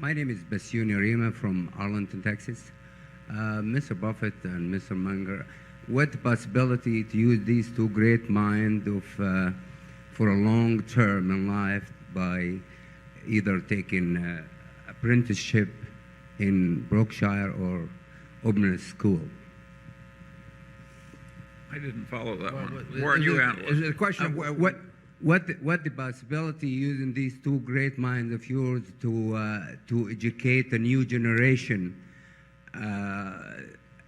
My name is Basuni Rima from Arlington, Texas. Mr. Buffett and Mr. Munger, what the possibility to use these two great minds for a long term in life by either taking apprenticeship in Berkshire or opening a school? I didn't follow that one. Warren, you handle it. Is it a question of what the possibility using these two great minds of yours to educate a new generation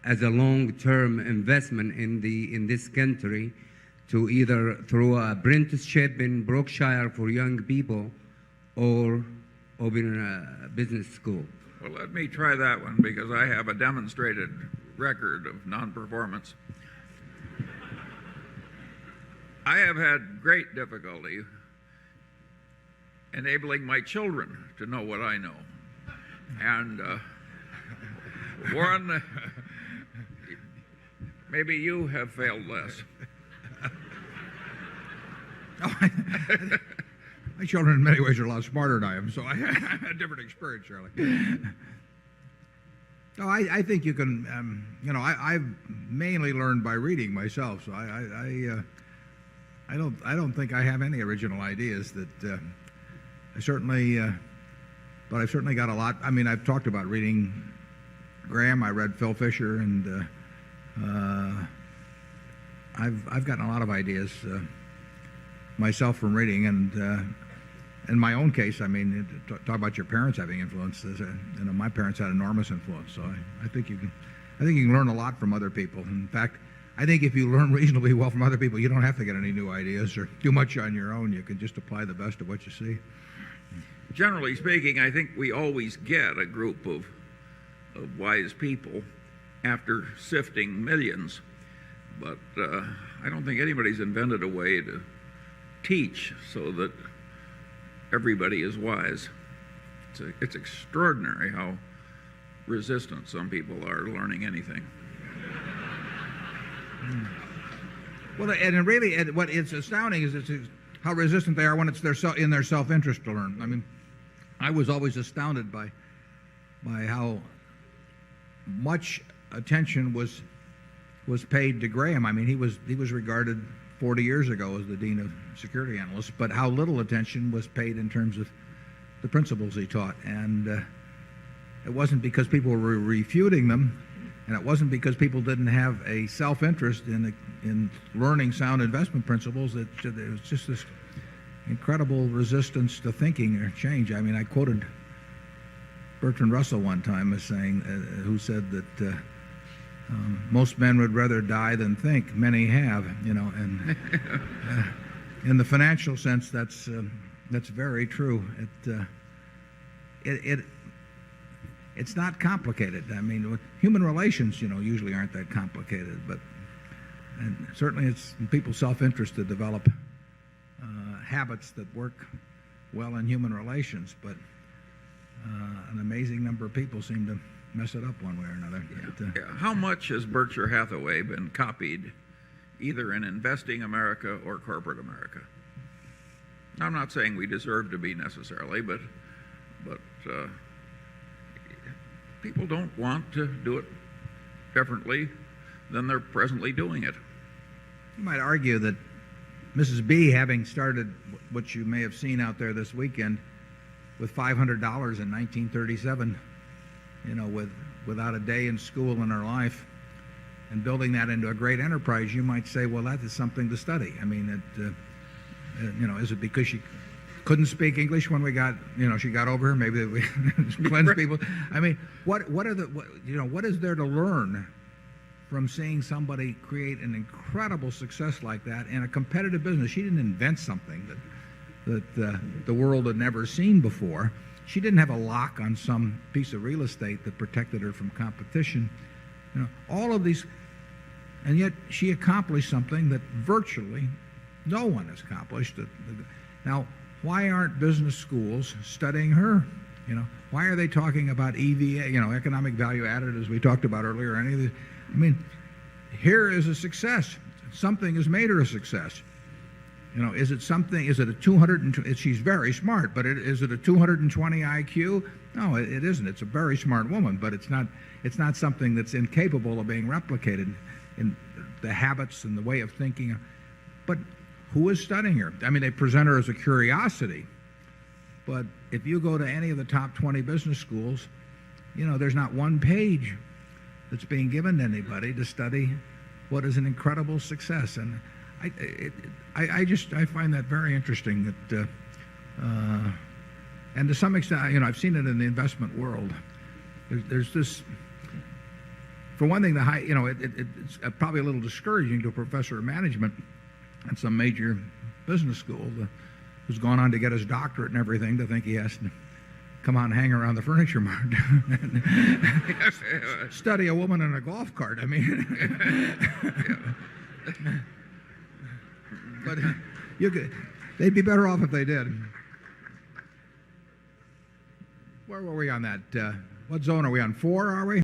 as a long-term investment in this country, to either through an apprenticeship in Berkshire for young people or open a business school? Well, let me try that one because I have a demonstrated record of non-performance. I have had great difficulty enabling my children to know what I know. And Warren, maybe you have failed less. My children in many ways are a lot smarter than I am, so I have a different experience, Charlie. No, I think you can, I've mainly learned by reading myself, so I don't think I have any original ideas that but I've certainly got a lot. I mean, I've talked about reading Graham. I read Phil Fisher, and I've gotten a lot of ideas myself from reading. And in my own case, I mean, talk about your parents having influence. My parents had enormous influence. So I think you can learn a lot from other people. In fact, I think if you learn reasonably well from other people, you don't have to get any new ideas or do much on your own. You can just apply the best of what you see. Generally speaking, I think we always get a group of wise people after sifting millions. But I don't think anybody's invented a way to teach so that everybody is wise. It's extraordinary how resistant some people are to learning anything. Well, and really, what is astounding is how resistant they are when it's in their self-interest to learn. I mean, I was always astounded by how much attention was paid to Graham. I mean, he was regarded 40 years ago as the dean of security analysts, but how little attention was paid in terms of the principles he taught. And it wasn't because people were refuting them, and it wasn't because people didn't have a self-interest in learning sound investment principles. It was just this incredible resistance to thinking or change. I mean, I quoted Bertrand Russell one time as saying, who said that most men would rather die than think. Many have, and in the financial sense, that's very true. It's not complicated. I mean, human relations, usually aren't that complicated, and certainly it's in people's self-interest to develop habits that work well in human relations, but an amazing number of people seem to mess it up one way or another. Yeah. How much has Berkshire Hathaway been copied either in investing America or corporate America? I'm not saying we deserve to be necessarily, but people don't want to do it differently than they're presently doing it. You might argue that Mrs. B, having started what you may have seen out there this weekend with $500 in 1937, without a day in school in her life, and building that into a great enterprise, you might say, well, that is something to study. I mean, is it because she couldn't speak English when she got over here? Maybe we cleanse people. I mean, what is there to learn from seeing somebody create an incredible success like that in a competitive business? She didn't invent something that the world had never seen before. She didn't have a lock on some piece of real estate that protected her from competition. All of these, and yet she accomplished something that virtually no one has accomplished. Now, why aren't business schools studying her? Why are they talking about EVA, economic value added, as we talked about earlier, or any of these? I mean, here is a success. Something has made her a success. Is it something, is it a 220, she's very smart, but is it a 220 IQ? No, it isn't. It's a very smart woman, but it's not something that's incapable of being replicated in the habits and the way of thinking. But who is studying her? I mean, they present her as a curiosity, but if you go to any of the top 20 business schools, there's not one page that's being given to anybody to study what is an incredible success. And I find that very interesting that, and to some extent, I've seen it in the investment world. There's this, for one thing, it's probably a little discouraging to a professor of management at some major business school who's gone on to get his doctorate and everything to think he has to come on and hang around the furniture market and study a woman in a golf cart. I mean, but they'd be better off if they did. Where were we on that? What zone are we on? 4, are we?